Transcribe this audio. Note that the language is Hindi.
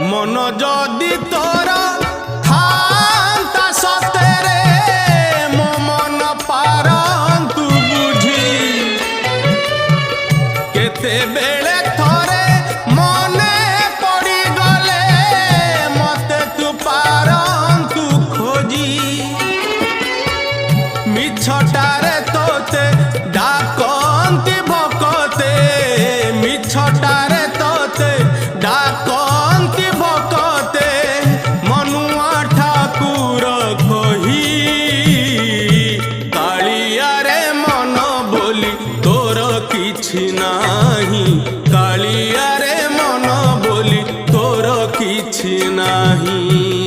मन जदि तोर थांता सतेरे मो मन पारंतु बुझी केते बेले थोरे मने पड़ी गले मते तू पारंतु खोजी मिछटारे तोते डाकंती भकते मिछटारे तोते डाकंती भकते मनुआ ठाकुर कही कालिया रे मन बोली तोर किछि नाही कालिया रे मन बोली तोर किछि नाही।